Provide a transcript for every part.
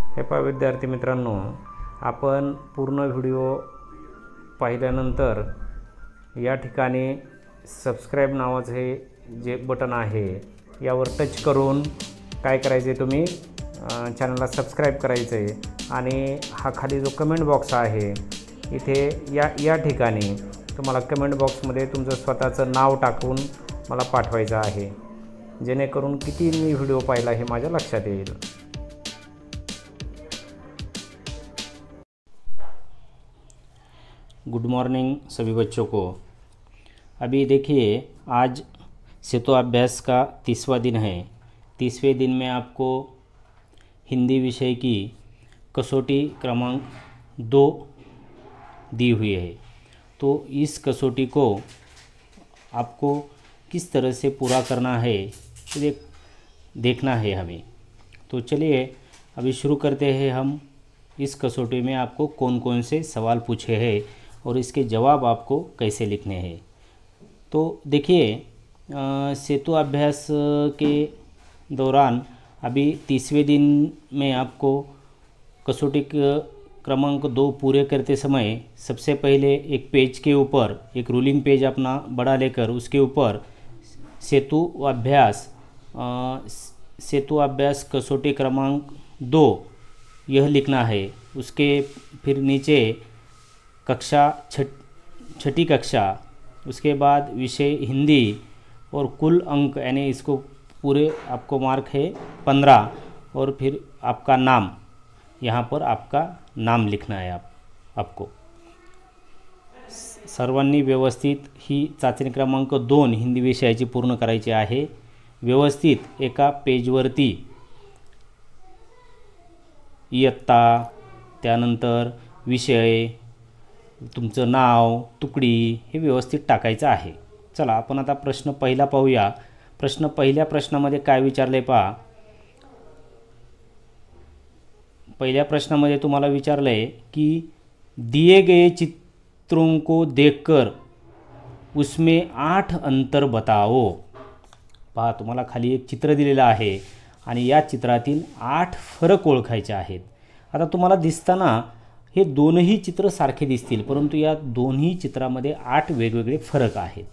हे पहा विद्यार्थी मित्रांनो, आपण पूर्ण व्हिडिओ पाहिल्यानंतर या ठिकाणी सबस्क्राईब नावाचे जे बटन आहे यावर टच करून काय करायचे, तुम्ही चॅनलला सबस्क्राईब करायचं आहे आणि हा खाली जो कमेंट बॉक्स आहे इथे या ठिकाणी तुम्हाला कमेंट बॉक्समध्ये तुमचं स्वतःचं नाव टाकून मला पाठवायचं आहे, जेणेकरून किती मी व्हिडिओ पाहिला हे माझ्या लक्षात येईल। गुड मॉर्निंग सभी बच्चों को। अभी देखिए, आज सेतु अभ्यास का 30वां दिन है। 30वें दिन में आपको हिंदी विषय की कसौटी क्रमांक 2 दी हुई है। तो इस कसौटी को आपको किस तरह से पूरा करना है देखना है हमें। तो चलिए अभी शुरू करते हैं। हम इस कसौटी में आपको कौन कौन से सवाल पूछे हैं और इसके जवाब आपको कैसे लिखने हैं। तो देखिए, सेतु अभ्यास के दौरान अभी 30वें दिन में आपको कसौटी क्रमांक 2 पूरे करते समय सबसे पहले एक पेज के ऊपर, एक रूलिंग पेज अपना बड़ा लेकर उसके ऊपर सेतु अभ्यास कसौटी क्रमांक 2 यह लिखना है। उसके फिर नीचे कक्षा छठी कक्षा, उसके बाद विषय हिंदी और कुल अंक, यानी इसको पूरे आपको मार्क है 15, और फिर आपका नाम, यहाँ पर आपका नाम लिखना है। आपको सर्वांनी व्यवस्थित ही चाचणी क्रमांक 2 हिंदी विषयाची पूर्ण करायची आहे। व्यवस्थित एका पेजवरती इयत्ता, त्यानंतर विषय, तुमचं नाव, तुकडी हे व्यवस्थित टाकायचं आहे। चला आपण आता प्रश्न पहिला पाहूया। पहिल्या प्रश्नामध्ये काय विचारले पहा। पहिल्या प्रश्नामध्ये तुम्हाला विचारले आहे की दिए गए चित्रों को देखकर उसमें 8 अंतर बताओ। पहा, तुम्हाला खाली एक चित्र दिलेलं आहे आणि या चित्रातील 8 फरक ओळखायचे आहेत। आता तुम्हाला दिसताना हे दोनही चित्र सारखे दिसतील, परंतु या दोन्ही चित्रामध्ये 8 वेगवेगळे फरक आहेत।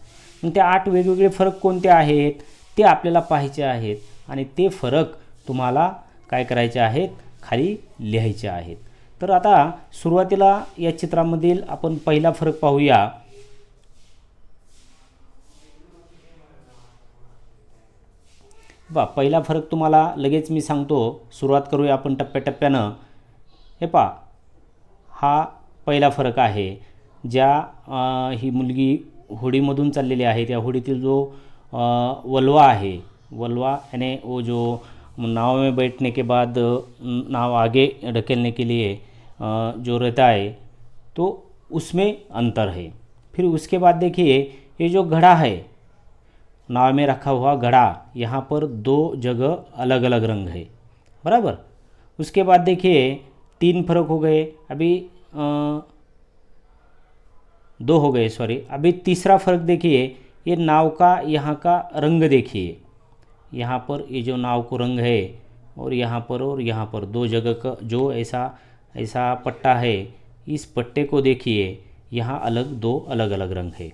मग ते 8 वेगवेगळे फरक कोणते आहेत ते आपल्याला पाहायचे आहेत आणि ते फरक तुम्हाला काय करायचे आहेत, खाली लिहायचे आहेत। तर आता सुरुवातीला या चित्रामधील आपण पहिला फरक पाहूया। पहिला फरक तुम्हाला लगेच मी सांगतो। सुरुवात करूया आपण टप्प्याटप्प्यानं। हे पहा, हा पहिला फरक आहे। ज्या ही मुलगी होडीमधून चाललेली आहे, त्या होडीतील जो वल्वा आहे, वल्वा यानी वो जो नाव में बैठने के बाद नाव आगे ढकेलने के लिए जो रहता है, तो उसमें अंतर है। फिर उसके बाद देखिए, ये जो घड़ा है, नाव में रखा हुआ घड़ा, यहाँ पर 2 जगह अलग अलग रंग है, बराबर। उसके बाद देखिए 3 फर्क हो गए, अभी 2 हो गए, सॉरी। अभी तीसरा फर्क देखिए, ये नाव का यहाँ का रंग देखिए, यहाँ पर ये जो नाव को रंग है और यहाँ पर 2 जगह का जो ऐसा पट्टा है, इस पट्टे को देखिए, यहाँ 2 अलग अलग रंग है।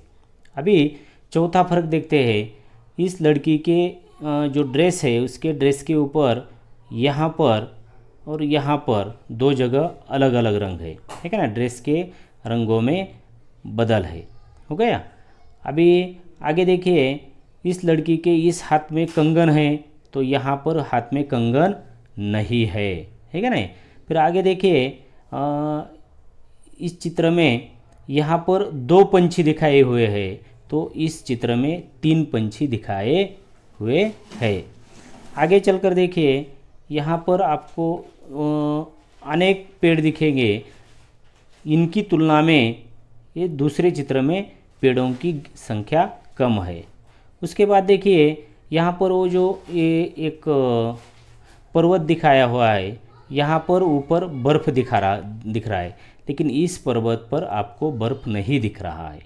अभी चौथा फर्क देखते हैं। इस लड़की के जो ड्रेस है, उसके ड्रेस के ऊपर यहाँ पर और यहाँ पर 2 जगह अलग अलग रंग है, ठीक है ना। ड्रेस के रंगों में बदल है, हो गया। अभी आगे देखिए, इस लड़की के इस हाथ में कंगन है, तो यहाँ पर हाथ में कंगन नहीं है, ठीक है ना। फिर आगे देखिए, इस चित्र में यहाँ पर 2 पंछी दिखाए हुए हैं, तो इस चित्र में 3 पंछी दिखाए हुए हैं। आगे चलकर देखिए, यहाँ पर आपको अनेक पेड़ दिखेंगे, इनकी तुलना में ये दूसरे चित्र में पेड़ों की संख्या कम है। उसके बाद देखिए, यहाँ पर वो जो ये एक पर्वत दिखाया हुआ है, यहाँ पर ऊपर बर्फ़ दिख रहा है, लेकिन इस पर्वत पर आपको बर्फ़ नहीं दिख रहा है।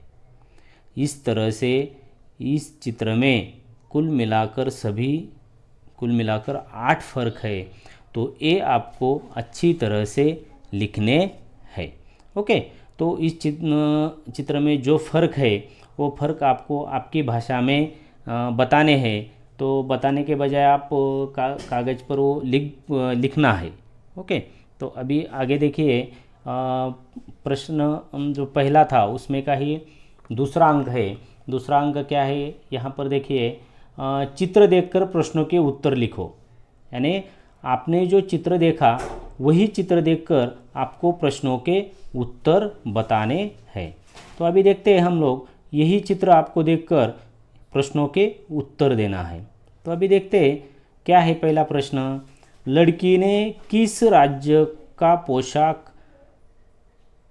इस तरह से इस चित्र में कुल मिलाकर 8 फर्क है। तो ये आपको अच्छी तरह से लिखने हैं। ओके, तो इस चित्र में जो फ़र्क है वो फ़र्क आपको आपकी भाषा में बताने हैं। तो बताने के बजाय आप कागज़ पर वो लिखना है। ओके, तो अभी आगे देखिए, प्रश्न जो पहला था उसमें का ही दूसरा अंक है। दूसरा अंक क्या है, यहाँ पर देखिए, चित्र देखकर प्रश्नों के उत्तर लिखो। यानी आपने जो चित्र देखा वही चित्र देखकर आपको प्रश्नों के उत्तर बताने हैं। तो अभी देखते हैं हम लोग, यही चित्र आपको देखकर प्रश्नों के उत्तर देना है। तो अभी देखते हैं क्या है पहला प्रश्न। लड़की ने किस राज्य का पोशाक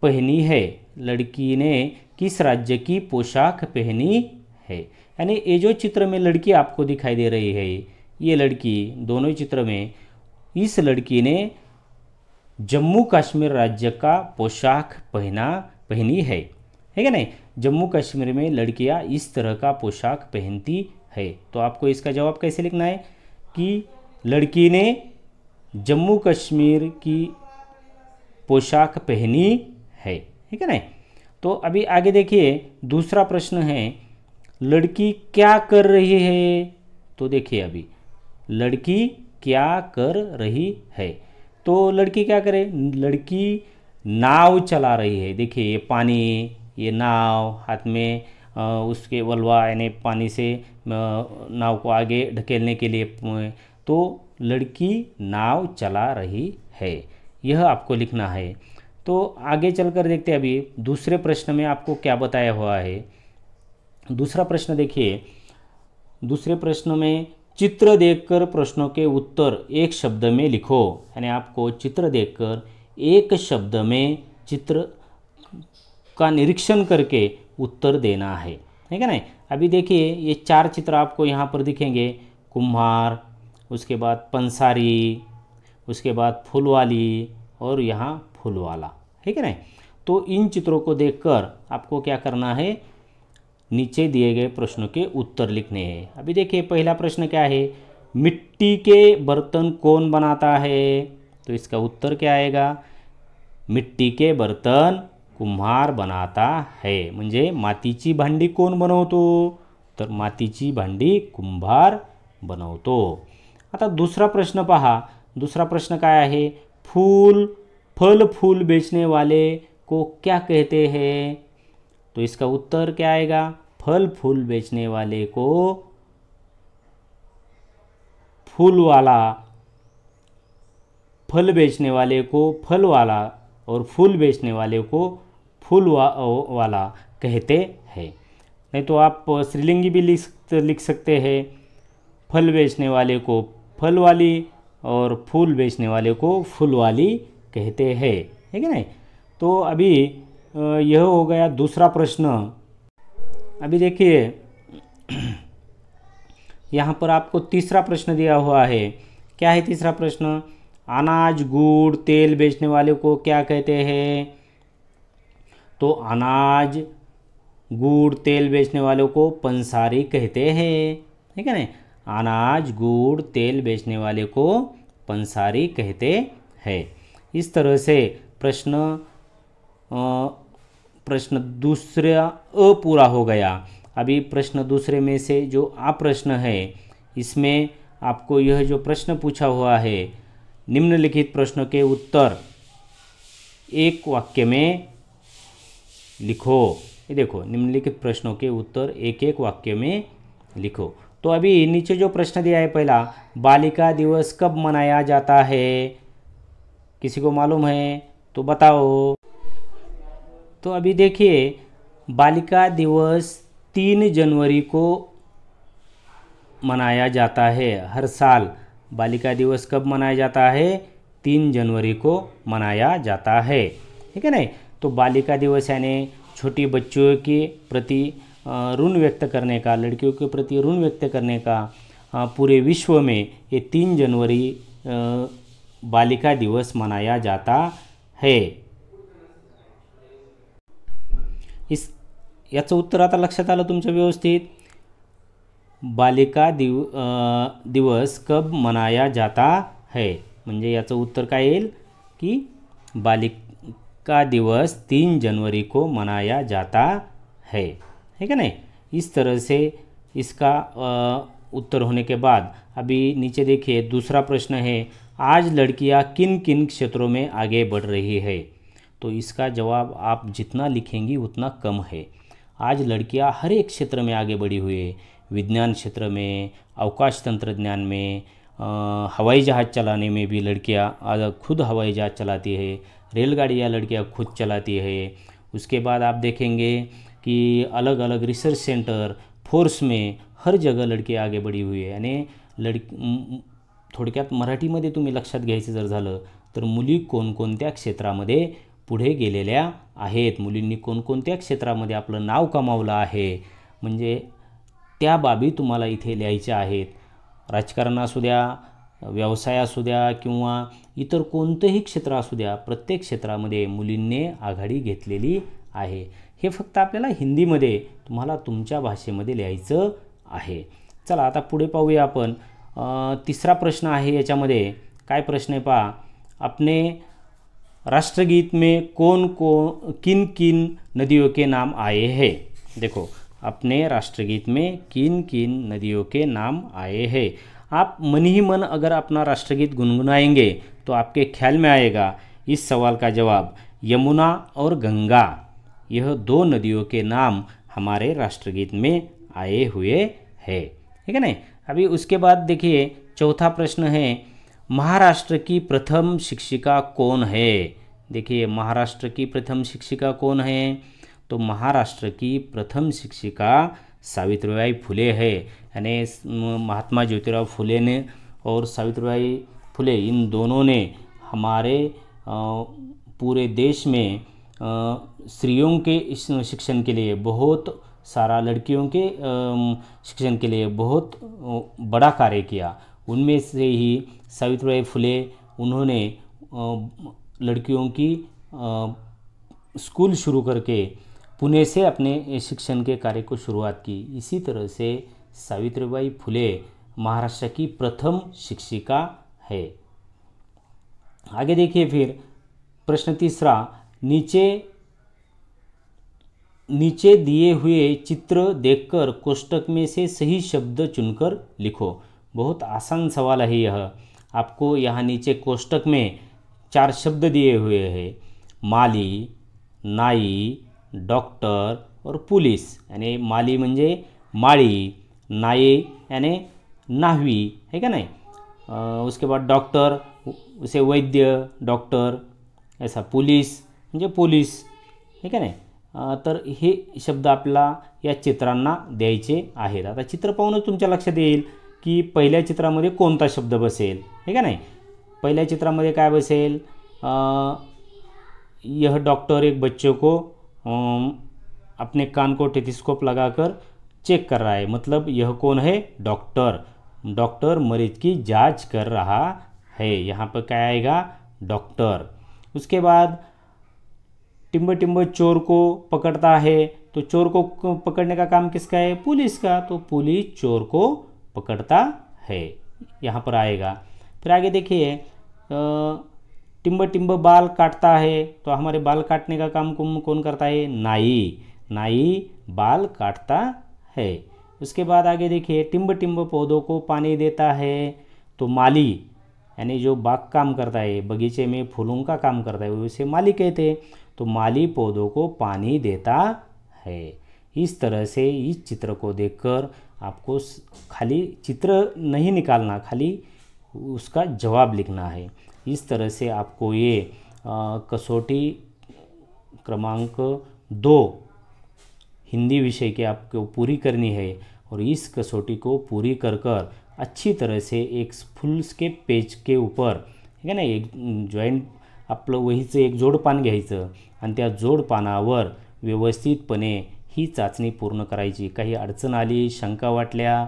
पहनी है? लड़की ने किस राज्य की पोशाक पहनी है? यानी ये जो चित्र में लड़की आपको दिखाई दे रही है, ये लड़की दोनों ही चित्र में, इस लड़की ने जम्मू कश्मीर राज्य का पोशाक पहनी है क्या नहीं? जम्मू कश्मीर में लड़कियां इस तरह का पोशाक पहनती है। तो आपको इसका जवाब कैसे लिखना है कि लड़की ने जम्मू कश्मीर की पोशाक पहनी है, ठीक है ना? तो अभी आगे देखिए, दूसरा प्रश्न है, लड़की क्या कर रही है? तो देखिए अभी लड़की क्या कर रही है, तो लड़की क्या करे? लड़की नाव चला रही है। देखिए ये पानी, ये नाव, हाथ में उसके वल्वा यानी पानी से नाव को आगे ढकेलने के लिए, तो लड़की नाव चला रही है, यह आपको लिखना है। तो आगे चलकर देखते हैं अभी दूसरे प्रश्न में आपको क्या बताया हुआ है। दूसरा प्रश्न देखिए, दूसरे प्रश्न में चित्र देखकर प्रश्नों के उत्तर एक शब्द में लिखो। यानी आपको चित्र देखकर एक शब्द में चित्र का निरीक्षण करके उत्तर देना है, ठीक है ना? अभी देखिए ये चार चित्र आपको यहाँ पर दिखेंगे, कुम्हार, उसके बाद पंसारी, उसके बाद फूलवाली और यहाँ फूलवाला, ठीक है ना? तो इन चित्रों को देखकर आपको क्या करना है, नीचे दिए गए प्रश्नों के उत्तर लिखने हैं। अभी देखिए पहला प्रश्न क्या है, मिट्टी के बर्तन कौन बनाता है? तो इसका उत्तर क्या आएगा, मिट्टी के बर्तन कुम्हार बनाता है। म्हणजे मातीची भांडी कोण बनवतो? तर मातीची भांडी कुंभार बनवतो। आता दुसरा प्रश्न पहा, दूसरा प्रश्न काय आहे, फल फूल बेचने वाले को क्या कहते हैं? तो इसका उत्तर क्या आएगा, फल फूल बेचने वाले को फूलवाला, फल बेचने वाले को फलवाला और फूल बेचने वाले को फूलवाला कहते हैं। नहीं तो आप स्त्रीलिंगी भी लिख सकते हैं, फल बेचने वाले को फलवाली और फूल बेचने वाले को फूलवाली कहते हैं, ठीक है ना? तो अभी यह हो गया दूसरा प्रश्न। अभी देखिए यहाँ पर आपको तीसरा प्रश्न दिया हुआ है। क्या है तीसरा प्रश्न, अनाज गुड़ तेल बेचने वाले को क्या कहते हैं? तो अनाज गुड़ तेल बेचने वालों को पंसारी कहते हैं, ठीक है ना? अनाज गुड़ तेल बेचने वाले को पंसारी कहते हैं। इस तरह से प्रश्न दूसरा पूरा हो गया। अभी प्रश्न दूसरे में से जो प्रश्न है, इसमें आपको यह जो प्रश्न पूछा हुआ है, निम्नलिखित प्रश्नों के उत्तर एक वाक्य में लिखो। ये देखो, निम्नलिखित प्रश्नों के उत्तर एक एक वाक्य में लिखो। तो अभी नीचे जो प्रश्न दिया है पहला, बालिका दिवस कब मनाया जाता है? किसी को मालूम है तो बताओ। तो अभी देखिए, बालिका दिवस 3 जनवरी को मनाया जाता है। हर साल बालिका दिवस कब मनाया जाता है? 3 जनवरी को मनाया जाता है, ठीक है ना? तो बालिका दिवस यानी छोटी बच्चों के प्रति ऋण व्यक्त करने का, लड़कियों के प्रति ऋण व्यक्त करने का पूरे विश्व में ये 3 जनवरी बालिका दिवस मनाया जाता है। याचं उत्तर आता लक्षात आलं तुमच्या व्यवस्थित? बालिका दिवस कब मनाया जाता है, म्हणजे याचं उत्तर काय येईल की बालिका दिवस 3 जनवरी को मनाया जाता है क्या नहीं। इस तरह से इसका उत्तर होने के बाद अभी नीचे देखिए दूसरा प्रश्न है, आज लड़कियां किन किन क्षेत्रों में आगे बढ़ रही है। तो इसका जवाब आप जितना लिखेंगी उतना कम है। आज लड़कियां हर एक क्षेत्र में आगे बढ़ी हुई है, विज्ञान क्षेत्र में, अवकाश तंत्रज्ञान में, हवाई जहाज़ चलाने में भी लड़कियां खुद हवाई जहाज़ चलाती है, रेलगाड़ियां लड़कियां खुद चलाती है। उसके बाद आप देखेंगे कि अलग अलग रिसर्च सेंटर, फोर्स में हर जगह लड़की आगे बढ़ी हुई आहे। आणि थोडक्यात मराठीमध्ये तुम्ही लक्षात घ्यायचं जर झालं तर मुली कोणकोणत्या क्षेत्रामध्ये पुढे गेलेल्या आहेत, मुलींनी कोणकोणत्या क्षेत्रामध्ये आपलं नाव कमावलं आहे, म्हणजे त्या बाबी तुम्हाला इथे लिहायच्या आहेत। राजकारण असू द्या, व्यवसाय असू द्या किंवा इतर कोणतंही क्षेत्र असू द्या, प्रत्येक क्षेत्रामध्ये मुलींनी आघाडी घेतलेली आहे। हे फक्त आपल्याला हिंदीमध्ये तुम्हाला तुमच्या भाषेमध्ये लिहायचं आहे। चला आता पुढे पाहूया आपण। तिसरा प्रश्न आहे याच्यामध्ये, काय प्रश्न आहे पहा, अपने राष्ट्रगीत में किन किन नदियों के नाम आए हैं। देखो, अपने राष्ट्रगीत में किन किन नदियों के नाम आए हैं। आप मन ही मन अगर अपना राष्ट्रगीत गुनगुनाएंगे तो आपके ख्याल में आएगा इस सवाल का जवाब, यमुना और गंगा, यह 2 नदियों के नाम हमारे राष्ट्रगीत में आए हुए हैं, ठीक है ना। अभी उसके बाद देखिए चौथा प्रश्न है, महाराष्ट्र की प्रथम शिक्षिका कौन है। देखिए महाराष्ट्र की प्रथम शिक्षिका कौन है, तो महाराष्ट्र की प्रथम शिक्षिका सावित्रीबाई फुले है। यानी महात्मा ज्योतिराव फुले ने और सावित्रीबाई फुले इन दोनों ने हमारे पूरे देश में स्त्रियों के शिक्षण के लिए बहुत सारा, लड़कियों के शिक्षण के लिए बहुत बड़ा कार्य किया। उनमें से ही सावित्रीबाई फुले, उन्होंने लड़कियों की स्कूल शुरू करके पुणे से अपने शिक्षण के कार्य को शुरुआत की। इसी तरह से सावित्रीबाई फुले महाराष्ट्र की प्रथम शिक्षिका है। आगे देखिए फिर प्रश्न तीसरा, नीचे दिए हुए चित्र देखकर कोष्टक में से सही शब्द चुनकर लिखो। बहुत आसान सवाल है यह। आपको यहाँ नीचे कोष्टक में 4 शब्द दिए हुए हैं, माली, नाई, डॉक्टर और पुलिस। यानी माली म्हणजे माळी, नाई यानी नाहवी, है क्या नहीं। उसके बाद डॉक्टर उसे वैद्य, डॉक्टर, ऐसा पुलिस म्हणजे पोलीस, है क्या नाही। तर हे शब्द आपल्याला या चित्रांना द्यायचे आहेत। आता चित्र पाहूनच तुमच्या लक्षात येईल की पहिल्या चित्रामध्ये कोणता शब्द बसेल, है का नाही। पहिल्या चित्रामध्ये काय बसेल, यह डॉक्टर एक बच्चे को अपने कान को टेथिस्कोप लगाकर चेक कर रहा है, मतलब यह कौन है, डॉक्टर। डॉक्टर मरीज की जांच कर रहा है, यहाँ पर क्या आएगा, डॉक्टर। उसके बाद टिम्ब टिम्ब चोर को पकड़ता है, तो चोर को पकड़ने का काम किसका है, पुलिस का, तो पुलिस चोर को पकड़ता है, यहाँ पर आएगा। फिर आगे देखिए, टिम्ब टिम्ब बाल काटता है, तो हमारे बाल काटने का काम कौन करता है, नाई। नाई बाल काटता है। उसके बाद आगे देखिए, टिम्ब टिम्ब पौधों को पानी देता है, तो माली यानी जो बाग काम करता है, बगीचे में फूलों का काम करता है, उसे माली कहते हैं। तो माली पौधों को पानी देता है। इस तरह से इस चित्र को देखकर आपको खाली चित्र नहीं निकालना, खाली उसका जवाब लिखना है। इस तरह से आपको ये कसौटी क्रमांक 2 हिंदी विषय की आपको पूरी करनी है। और इस कसौटी को पूरी कर अच्छी तरह से एक फुल स्केप पेज के ऊपर, ठीक है ना, एक जॉईंट आपलं वहीचं एक जोडपान घ्यायचं आणि त्या जोडपानावर व्यवस्थितपणे ही चाचणी पूर्ण करायची। काही अडचण आली, शंका वाटल्या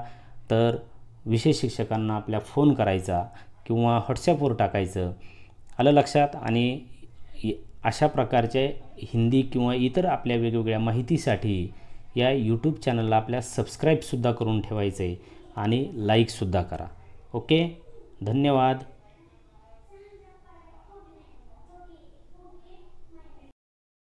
तर विषय शिक्षकांना आपल्या फोन करायचा किंवा व्हॉट्सॲपवर टाकायचं, आलं लक्षात। आणि अशा प्रकारचे हिंदी किंवा इतर आपल्या वेगवेगळ्या माहितीसाठी या यूट्यूब चॅनलला आपल्या सबस्क्राईबसुद्धा करून ठेवायचं आहे आणि लाईकसुद्धा करा। ओके, धन्यवाद।